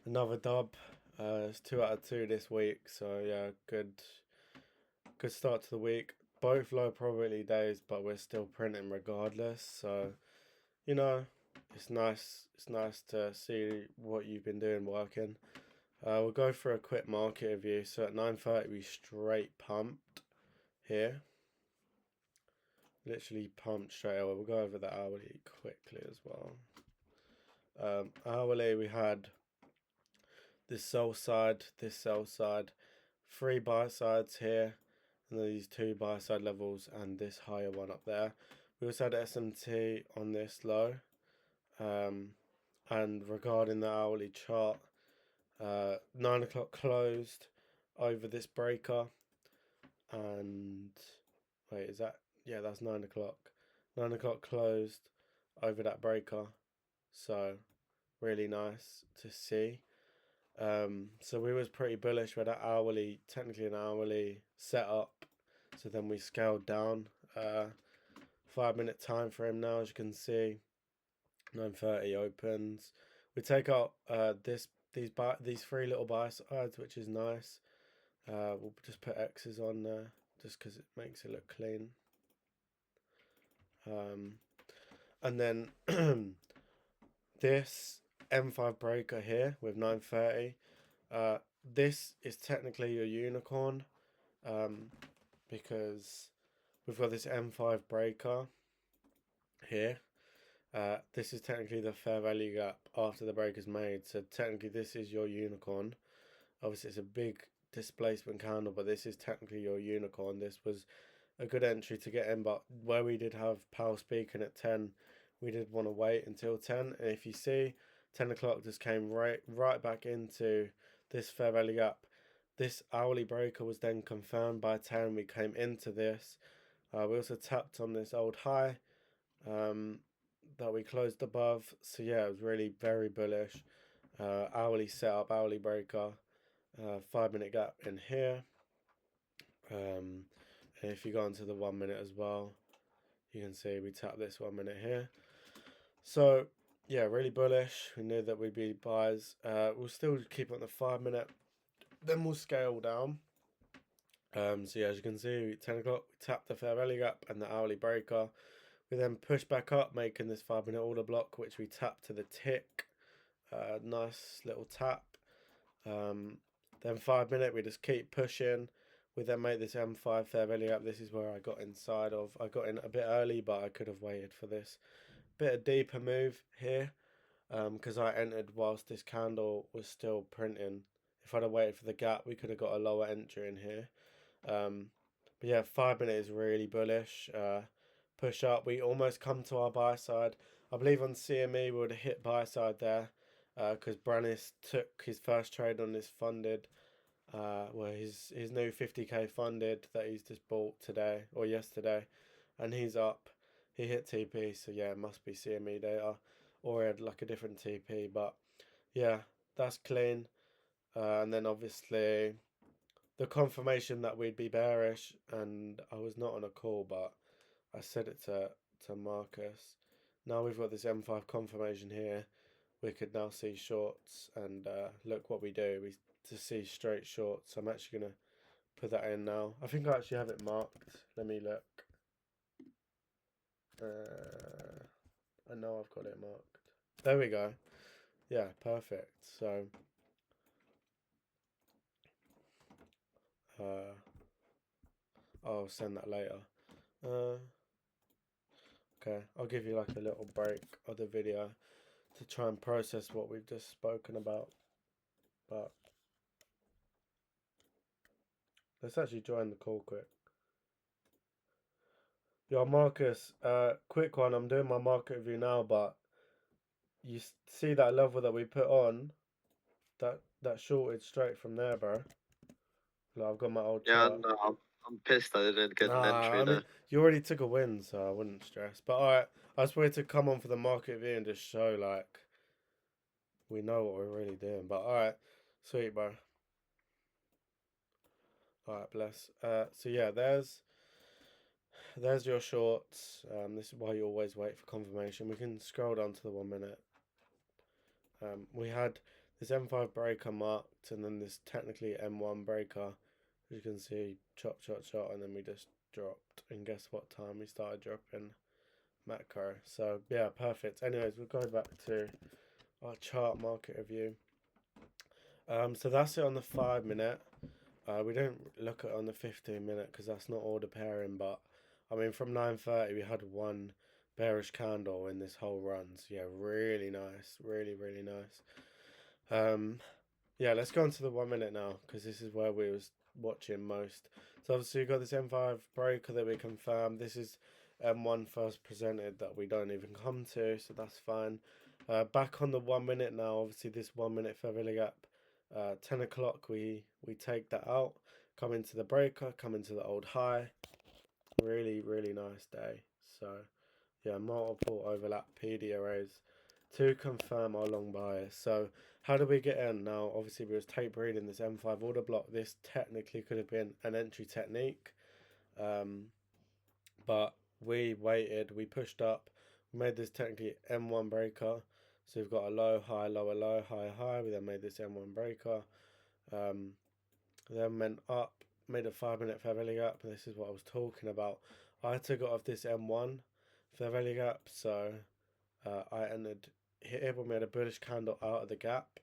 Another dub. It's 2 out of 2 this week, so yeah, good start to the week. Both low probability days, but we're still printing regardless. So you know, it's nice. It's nice to see what you've been doing working. We'll go for a quick market review. So at 9:30 we straight pumped here. Literally pumped straight away. We'll go over the hourly quickly as well. Hourly we had this sell side, this sell side, 3 buy sides here, and then these 2 buy side levels, and this higher one up there. We also had SMT on this low. And regarding the hourly chart, 9 o'clock closed over this breaker, and wait, is that, yeah, that's 9 o'clock. 9 o'clock closed over that breaker, so really nice to see. So we was pretty bullish with that hourly, technically an hourly setup. So then we scaled down. 5 minute time frame now, as you can see. 9:30 opens. We take out these 3 little buy sides, which is nice. We'll just put X's on there just because it makes it look clean. And then this M5 breaker here with 9:30. This is technically your unicorn, because we've got this M5 breaker here. This is technically the fair value gap after the break is made. So technically this is your unicorn. Obviously it's a big displacement candle, but this is technically your unicorn. This was a good entry to get in, but where we did have Powell speaking at 10, we did want to wait until 10. And if you see, 10 o'clock just came right back into this fair value gap. This hourly breaker was then confirmed by 10. We came into this. We also tapped on this old high that we closed above. So yeah, it was really very bullish. Hourly setup, hourly breaker, 5 minute gap in here. And if you go into the 1 minute as well, you can see we tap this 1 minute here. So yeah, really bullish. We knew that we'd be buys. We'll still keep on the 5 minute. Then we'll scale down. So yeah, as you can see, 10 o'clock, we tap the fair value gap and the hourly breaker. We then push back up, making this 5 minute order block, which we tap to the tick. Nice little tap. Then 5 minute, we just keep pushing. We then make this M5 fair value gap. This is where I got inside of. I got in a bit early, but I could have waited for this bit of deeper move here, because I entered whilst this candle was still printing. If I'd have waited for the gap, we could have got a lower entry in here. But yeah, 5 minute is really bullish. Push up. We almost come to our buy side. I believe on CME we would have hit buy side there, because Brannis took his first trade on this funded. Well, his new 50k funded that he's just bought today or yesterday, and he's up. He hit TP, so yeah, it must be CME data, or he had like a different TP. But yeah, that's clean. And then obviously the confirmation that we'd be bearish, and I was not on a call, but I said it to Marcus. Now we've got this M5 confirmation here. We could now see shorts, and look what we do. We to see straight shorts. I'm actually gonna put that in now. I think I actually have it marked. Let me look. I know I've got it marked. There we go. Yeah, perfect. So I'll send that later. Okay, I'll give you like a little break of the video to try and process what we've just spoken about. But let's actually join the call quick. Yo, Marcus, quick one. I'm doing my market review now, but you see that level that we put on, that shorted straight from there, bro. Like, I've got my old Yeah, chart. no, I'm pissed I didn't get an Nah, entry I mean, there. you already took a win, so I wouldn't stress. But alright, I just wanted to come on for the market review and just show, like, we know what we're really doing. But alright, sweet, bro. Alright, bless. So yeah, there's your shorts. This is why you always wait for confirmation. We can scroll down to the 1 minute. We had this M5 breaker marked, and then this technically M1 breaker. As you can see, chop, chop, chop, and then we just dropped. And guess what time we started dropping? Macro. So yeah, perfect. Anyways, we'll go back to our chart market review. So that's it on the 5 minute. We don't look at it on the 15 minute because that's not order pairing. But I mean, from 9:30 we had one bearish candle in this whole run. So yeah, really nice, really really nice. Yeah, let's go on to the 1 minute now because this is where we was watching most. So obviously we've got this M5 breaker that we confirmed. This is M1 first presented that we don't even come to, so that's fine. Back on the 1 minute now. Obviously this 1 minute fair value gap. 10 o'clock we take that out. Come into the breaker. Come into the old high. Really really nice day. So yeah, multiple overlap PD arrays to confirm our long bias. So how do we get in? Now obviously we was tape reading this M5 order block. This technically could have been an entry technique, but we waited, we pushed up, we made this technically M1 breaker. So we've got a low, high, lower, low, high, high. We then made this M1 breaker, then went up, made a 5 minute fair value gap. And this is what I was talking about. I had to go off this M1 fair value gap, so I entered here when we had a bullish candle out of the gap,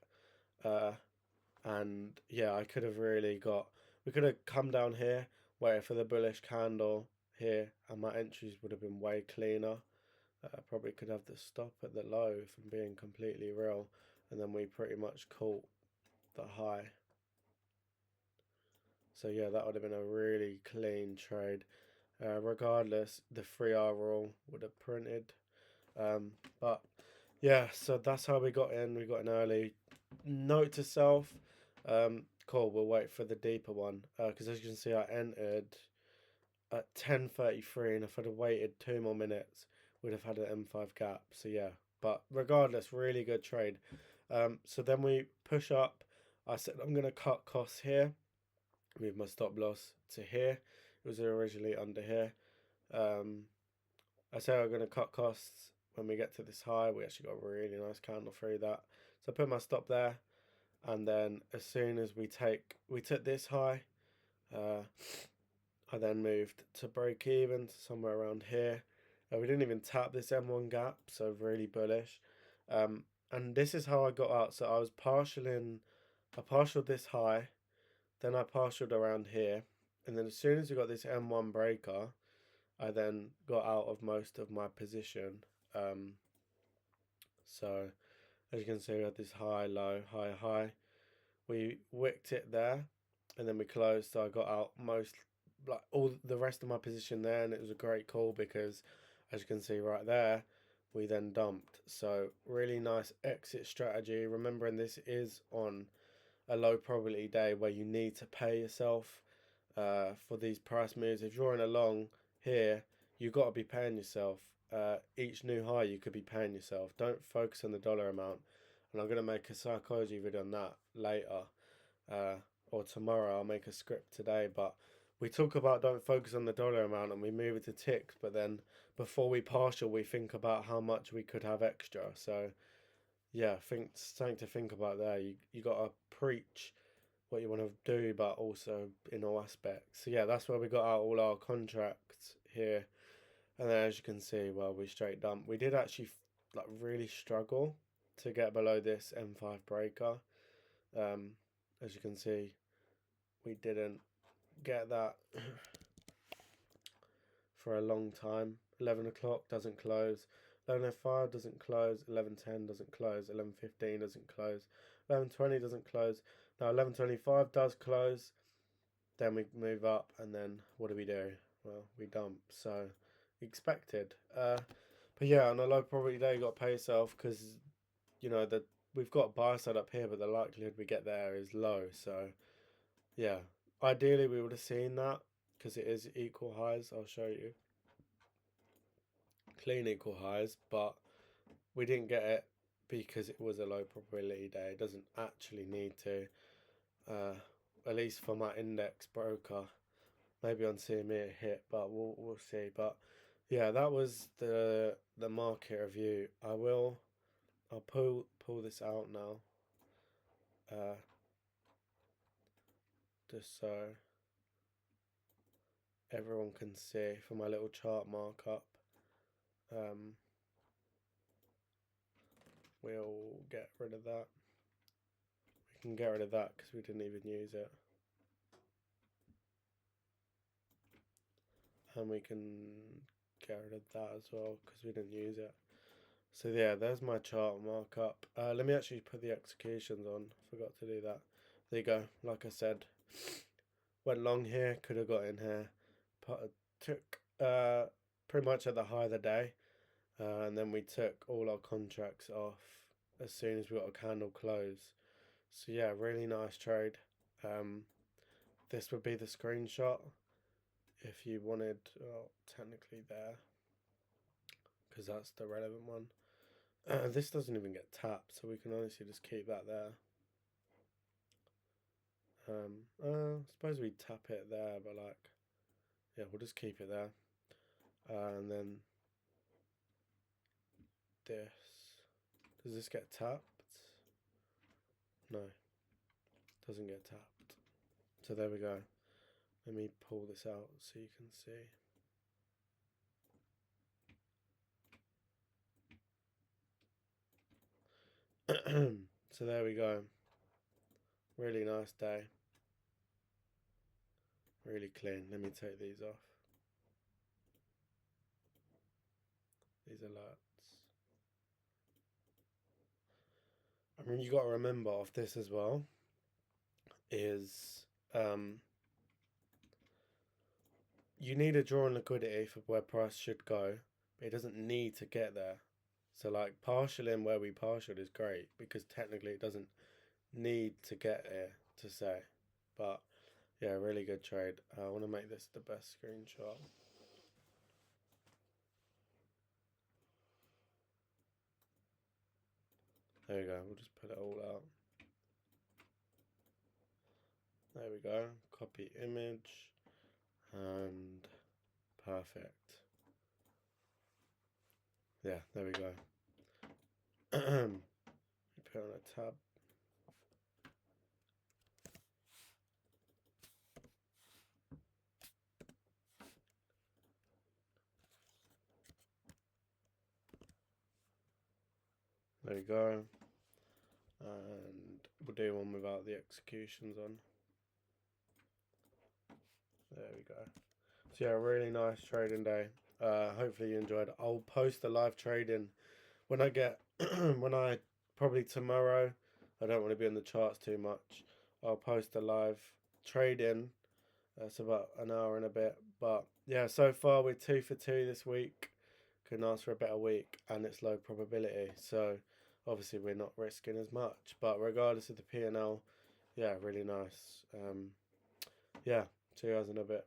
and yeah, I could have really got. We could have come down here, waited for the bullish candle here, and my entries would have been way cleaner. Probably could have the stop at the low, if I'm being completely real, and then we pretty much caught the high. So yeah, that would have been a really clean trade. Regardless, the 3R rule would have printed. But yeah, so that's how we got in. We got in early. Note to self, cool, we'll wait for the deeper one. Because as you can see, I entered at 10:33, and if I'd have waited 2 more minutes, we'd have had an M5 gap. So yeah, but regardless, really good trade. So then we push up. I said I'm gonna cut costs here. Move my stop loss to here. It was originally under here. I say I'm going to cut costs when we get to this high. We actually got a really nice candle through that. So I put my stop there. And then as soon as we took this high, I then moved to break even to somewhere around here. We didn't even tap this M1 gap, so really bullish. And this is how I got out. So I was I partialed this high, then I partialed around here. And then as soon as we got this M1 breaker, I then got out of most of my position. So as you can see, we had this high, low, high, high. We wicked it there, and then we closed. So I got out most, like all the rest of my position there, and it was a great call because, as you can see right there, we then dumped. So really nice exit strategy. Remembering this is on a low probability day where you need to pay yourself for these price moves. If you're in a long here, you've got to be paying yourself. Each new high, you could be paying yourself. Don't focus on the dollar amount. And I'm going to make a psychology video on that later. Or tomorrow. I'll make a script today. But we talk about don't focus on the dollar amount and we move it to ticks. But then before we partial, we think about how much we could have extra. So yeah, something to think about there. You got to preach what you want to do, but also in all aspects. So yeah, that's where we got out all our contracts here. And then as you can see, well, we straight dump. We did actually like really struggle to get below this M5 breaker. As you can see, we didn't get that for a long time. 11 o'clock doesn't close. 11:05 doesn't close. 11:10 doesn't close. 11:15 doesn't close. 11:20 doesn't close. Now 11:25 does close. Then we move up, and then what do? Well, we dump. So expected. But yeah, on a low probability day, you got to pay yourself because you know that we've got buy side up here, but the likelihood we get there is low. So yeah, ideally we would have seen that because it is equal highs. I'll show you clean equal highs, but we didn't get it because it was a low probability day. It doesn't actually need to, at least for my index broker. Maybe on CME it hit, but we'll see. But yeah, that was the market review. I'll pull this out now. just so everyone can see for my little chart markup. We'll get rid of that. We can get rid of that because we didn't even use it. And we can get rid of that as well because we didn't use it. So yeah, there's my chart markup. Let me actually put the executions on. Forgot to do that. There you go. Like I said, went long here. Could have got in here. Took pretty much at the high of the day, and then we took all our contracts off as soon as we got a candle close. So yeah, really nice trade. This would be the screenshot if you wanted. Well, technically there, because that's the relevant one. This doesn't even get tapped, so we can honestly just keep that there. I suppose we tap it there, but like, yeah, we'll just keep it there. And then this. Does this get tapped? No, doesn't get tapped. So there we go. Let me pull this out so you can see. So there we go. Really nice day. Really clean. Let me take these off. These alerts. I mean, you got to remember off this as well is you need a draw on liquidity for where price should go, but it doesn't need to get there. So like partial in where we partial is great because technically it doesn't need to get here to say. But yeah, really good trade. I want to make this the best screenshot. There we go. We'll just put it all out. There we go. Copy image and perfect. Yeah, there we go. Put on a tab. There we go. And we'll do one without the executions on. There we go. So yeah, really nice trading day. Hopefully you enjoyed. I'll post the live trading when I get probably tomorrow. I don't want to be on the charts too much. I'll post a live trading. That's about an hour and a bit. But yeah, so far we're 2 for 2 this week. Couldn't ask for a better week, and it's low probability. So obviously we're not risking as much. But regardless of the P&L, yeah, really nice. Yeah, 2 hours in a bit.